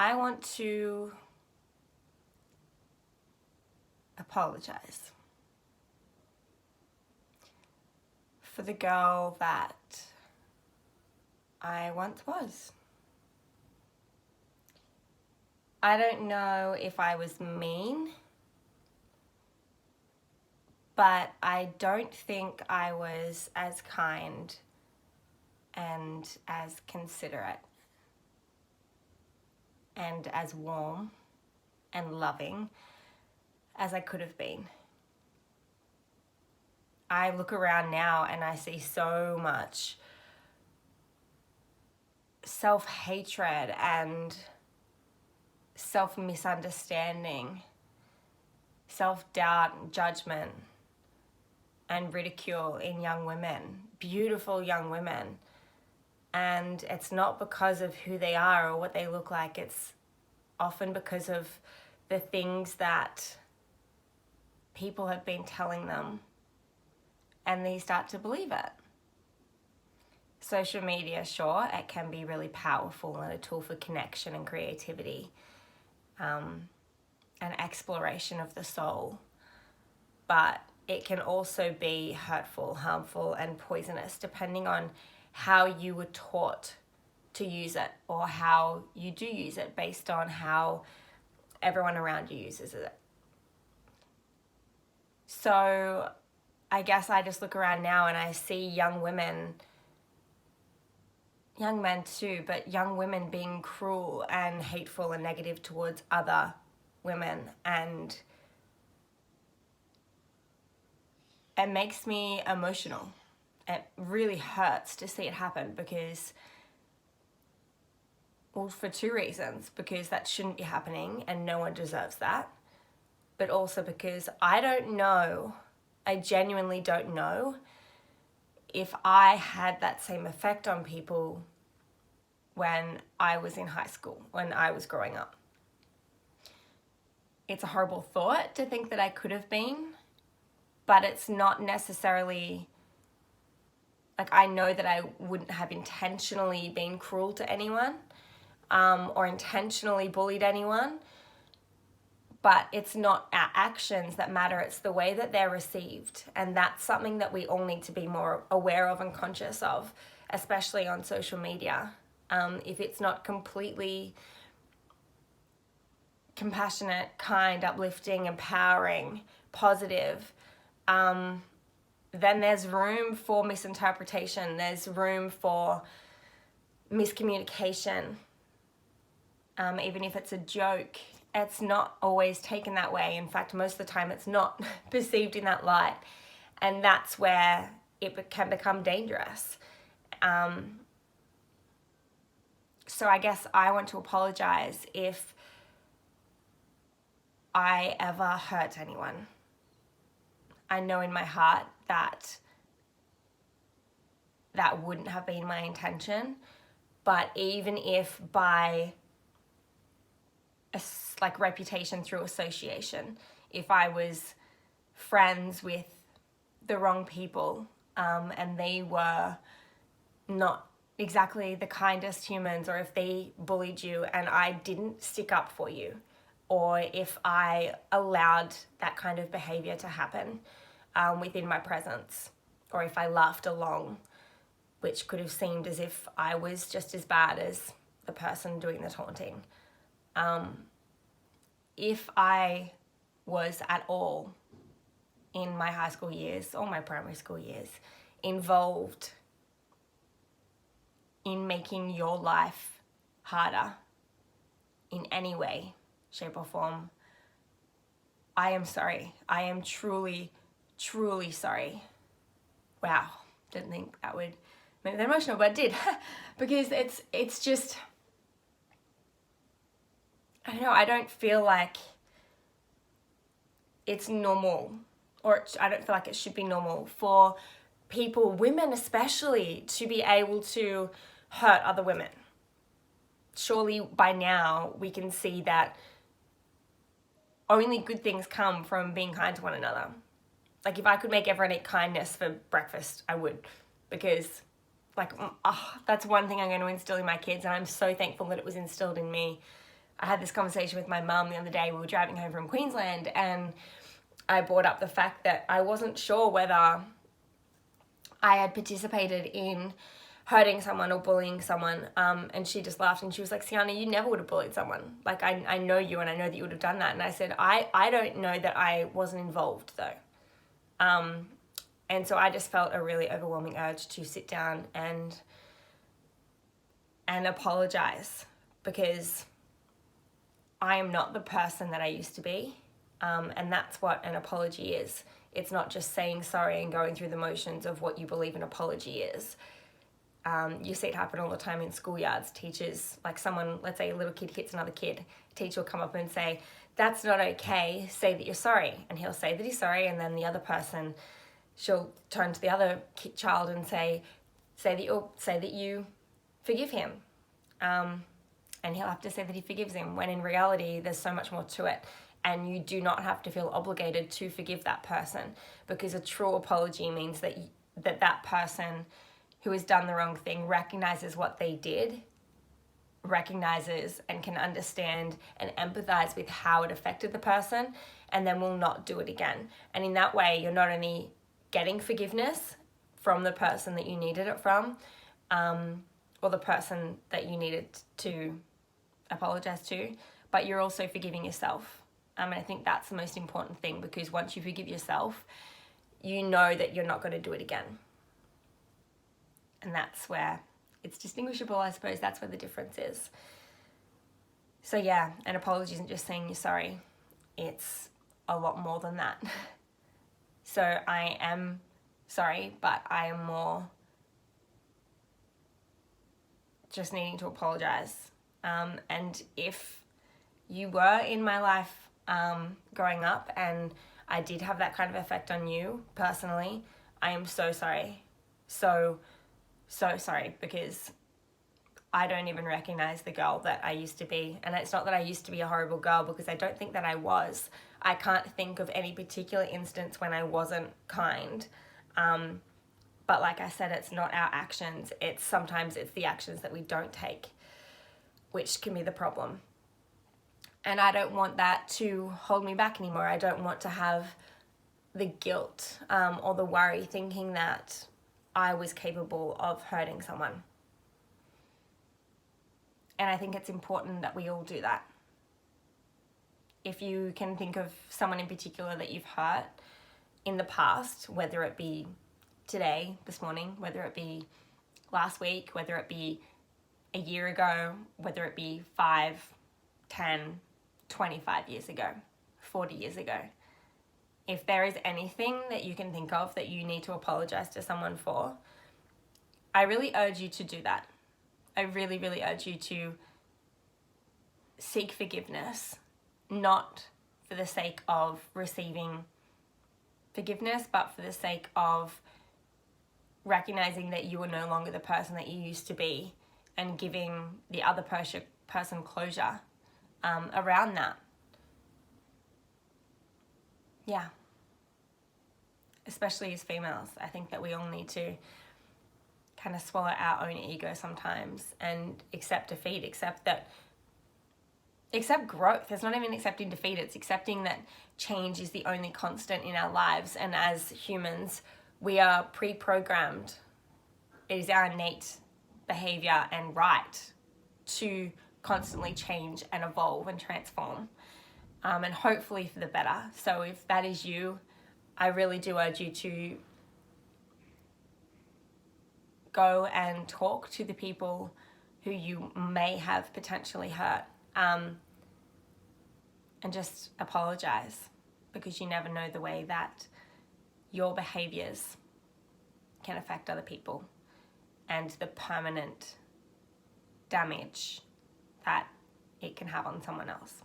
I want to apologise for the girl that I once was. I don't know if I was mean, but I don't think I was as kind and as considerate and as warm and loving as I could have been. I look around now and I see so much self-hatred and self-misunderstanding, self-doubt and judgment and ridicule in young women, beautiful young women. And it's not because of who they are or what they look like. It's often because of the things that people have been telling them, and they start to believe it. Social media, sure, it can be really powerful and a tool for connection and creativity, and exploration of the soul. But it can also be hurtful, harmful, and poisonous, depending on how you were taught to use it or how you do use it based on how everyone around you uses it. So I guess I just look around now and I see young women, young men too, but young women being cruel and hateful and negative towards other women, and it makes me emotional. It really hurts to see it happen because, well, for two reasons. Because that shouldn't be happening and no one deserves that. But also because I genuinely don't know if I had that same effect on people when I was in high school, when I was growing up. It's a horrible thought to think that I could have been, but it's not necessarily, like, I know that I wouldn't have intentionally been cruel to anyone, or intentionally bullied anyone, but it's not our actions that matter, it's the way that they're received. And that's something that we all need to be more aware of and conscious of, especially on social media. If it's not completely compassionate, kind, uplifting, empowering, positive, then there's room for misinterpretation, there's room for miscommunication. Even if it's a joke, it's not always taken that way. In fact, most of the time it's not perceived in that light. And that's where it can become dangerous. So I guess I want to apologise if I ever hurt anyone. I know in my heart that that wouldn't have been my intention. But even if by reputation through association, if I was friends with the wrong people, and they were not exactly the kindest humans, or if they bullied you and I didn't stick up for you, or if I allowed that kind of behaviour to happen within my presence, or if I laughed along, which could have seemed as if I was just as bad as the person doing the taunting. If I was at all in my high school years or my primary school years involved in making your life harder in any way, shape or form, I am sorry. I am truly, truly sorry. Wow, didn't think that would make me emotional, but it did. Because it's just, I don't know, I don't feel like it's normal, or I don't feel like it should be normal for people, women especially, to be able to hurt other women. Surely by now we can see that only good things come from being kind to one another. Like, if I could make everyone eat kindness for breakfast, I would, because that's one thing I'm going to instill in my kids, and I'm so thankful that it was instilled in me. I had this conversation with my mum the other day. We were driving home from Queensland, and I brought up the fact that I wasn't sure whether I had participated in hurting someone or bullying someone, and she just laughed and she was like, Sienna, you never would have bullied someone. Like, I know you, and I know that you would have done that. And I said, I don't know that I wasn't involved though. And so I just felt a really overwhelming urge to sit down and apologise, because I am not the person that I used to be. And that's what an apology is. It's not just saying sorry and going through the motions of what you believe an apology is. You see it happen all the time in schoolyards. Teachers, like someone, let's say a little kid hits another kid, teacher will come up and say, that's not okay, say that you're sorry. And he'll say that he's sorry, and then the other person, she'll turn to the other child and say that you forgive him. And he'll have to say that he forgives him, when in reality there's so much more to it. And you do not have to feel obligated to forgive that person, because a true apology means that that person who has done the wrong thing recognizes what they did, recognizes and can understand and empathize with how it affected the person, and then will not do it again. And in that way, you're not only getting forgiveness from the person that you needed it from, or the person that you needed to apologize to, but you're also forgiving yourself. And I think that's the most important thing, because once you forgive yourself, you know that you're not going to do it again. And that's where it's distinguishable, I suppose. That's where the difference is. So yeah, an apology isn't just saying you're sorry. It's a lot more than that. So I am sorry, but I am more just needing to apologize. And if you were in my life growing up and I did have that kind of effect on you personally, I am so sorry. So sorry, because I don't even recognize the girl that I used to be. And it's not that I used to be a horrible girl, because I don't think that I was. I can't think of any particular instance when I wasn't kind. But like I said, it's not our actions. Sometimes it's the actions that we don't take, which can be the problem. And I don't want that to hold me back anymore. I don't want to have the guilt or the worry thinking that I was capable of hurting someone. And I think it's important that we all do that. If you can think of someone in particular that you've hurt in the past, whether it be today, this morning, whether it be last week, whether it be a year ago, whether it be 5, 10, 25 years ago, 40 years ago. If there is anything that you can think of that you need to apologize to someone for, I really urge you to do that. I really, really urge you to seek forgiveness, not for the sake of receiving forgiveness, but for the sake of recognizing that you are no longer the person that you used to be, and giving the other person closure around that. Yeah. Especially as females, I think that we all need to kind of swallow our own ego sometimes and accept defeat, accept growth. It's not even accepting defeat, it's accepting that change is the only constant in our lives. And as humans, we are pre-programmed. It is our innate behaviour and right to constantly change and evolve and transform, and hopefully for the better. So if that is you, I really do urge you to go and talk to the people who you may have potentially hurt, and just apologise, because you never know the way that your behaviours can affect other people and the permanent damage that it can have on someone else.